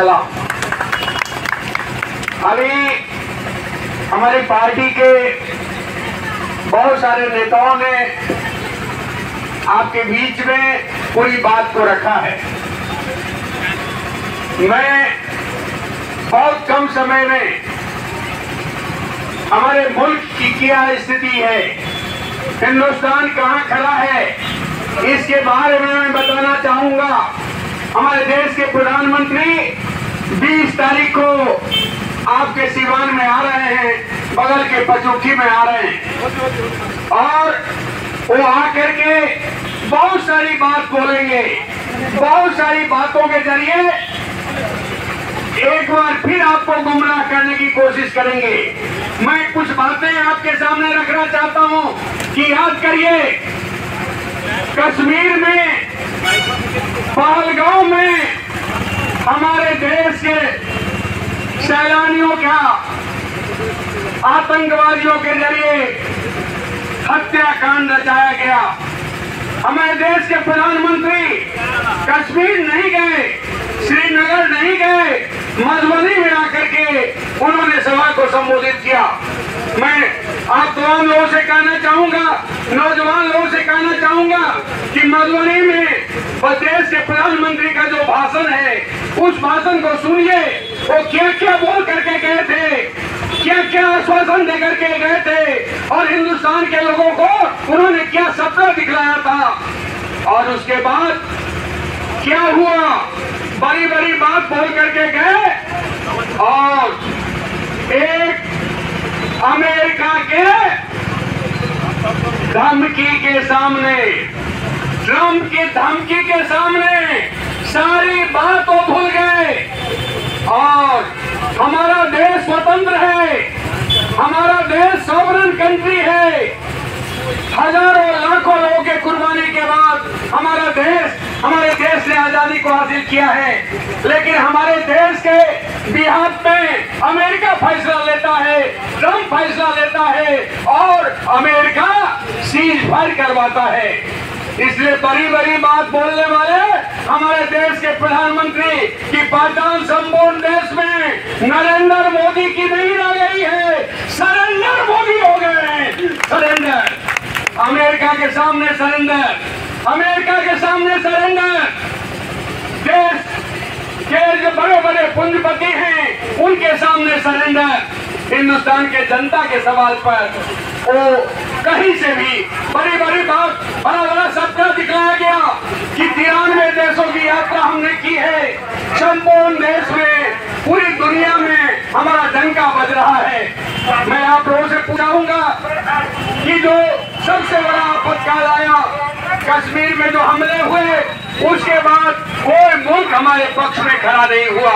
सलाम। अभी हमारी पार्टी के बहुत सारे नेताओं ने आपके बीच में पूरी बात को रखा है। मैं बहुत कम समय में हमारे मुल्क की क्या स्थिति है, हिंदुस्तान कहां खड़ा है, इसके बारे में मैं बताना चाहूंगा। हमारे देश के प्रधानमंत्री 20 तारीख को आपके सीवान में आ रहे हैं, बगल के पचुखी में आ रहे हैं और वो आकर के बहुत सारी बात बोलेंगे। बहुत सारी बातों के जरिए एक बार फिर आपको गुमराह करने की कोशिश करेंगे। मैं कुछ बातें आपके सामने रखना चाहता हूं कि याद करिए, कश्मीर में, पहलगांव में हमारे देश के सैलानियों का आतंकवादियों के जरिए हत्याकांड रचाया गया। हमारे देश के प्रधानमंत्री कश्मीर नहीं गए, श्रीनगर नहीं गए, मधुबनी में आकर के उन्होंने सभा को संबोधित किया। मैं आप तमाम लोगों से कहना चाहूंगा, नौजवान लोगों से कहना चाहूंगा कि मधुबनी में देश के प्रधानमंत्री का जो भाषण है, उस भाषण को सुनिए। वो क्या क्या बोल करके गए थे, क्या क्या आश्वासन देकर के गए थे और हिंदुस्तान के लोगों को उन्होंने क्या सपना दिखलाया था और उसके बाद क्या हुआ। बड़ी बड़ी बात बोल करके गए और एक अमेरिका के धमकी के सामने, ट्रंप की धमकी के सामने सारी बात को भूल गए और हमारा देश स्वतंत्र है, हमारा देश सॉवरेन कंट्री है। हजारों लाखों लोगों के कुर्बानी के बाद हमारे देश ने आजादी को हासिल किया है, लेकिन हमारे देश के बिहाफ में अमेरिका फैसला लेता है, ट्रंप फैसला लेता है और अमेरिका सीज फायर करवाता है। इसलिए बड़ी बड़ी बात बोलने वाले हमारे देश के प्रधानमंत्री की पहचान संपूर्ण देश में नरेंद्र मोदी की नहीं रह गई है, सरेंडर मोदी हो गए हैं। सरेंडर, अमेरिका के सामने सरेंडर, अमेरिका के सामने सरेंडर। देश के जो बड़े बड़े पूंजीपति हैं उनके सामने सरेंडर। हिंदुस्तान के जनता के सवाल पर वो कहीं से भी बड़ी बड़ी बात, बड़ा बड़ा सपना दिखाया गया कि 93 देशों की यात्रा हमने की है, संपूर्ण देश में, पूरी दुनिया में हमारा डंका बज रहा है। मैं आप लोगों से पूछूंगा कि जो सबसे बड़ा आपातकाल आया, कश्मीर में जो हमले हुए, उसके बाद कोई मुल्क हमारे पक्ष में खड़ा नहीं हुआ।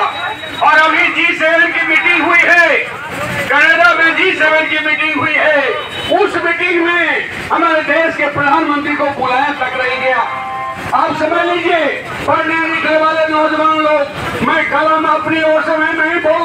और अभी G7 की मीटिंग हुई है, कनाडा में G7 की मीटिंग हुई है, उस मीटिंग में हमारे देश के प्रधानमंत्री को बुलाया तक नहीं गया। आप समझ लीजिए, पढ़ने लिखने वाले नौजवान लोग, मैं कलम अपनी ओर से मैं नहीं बोल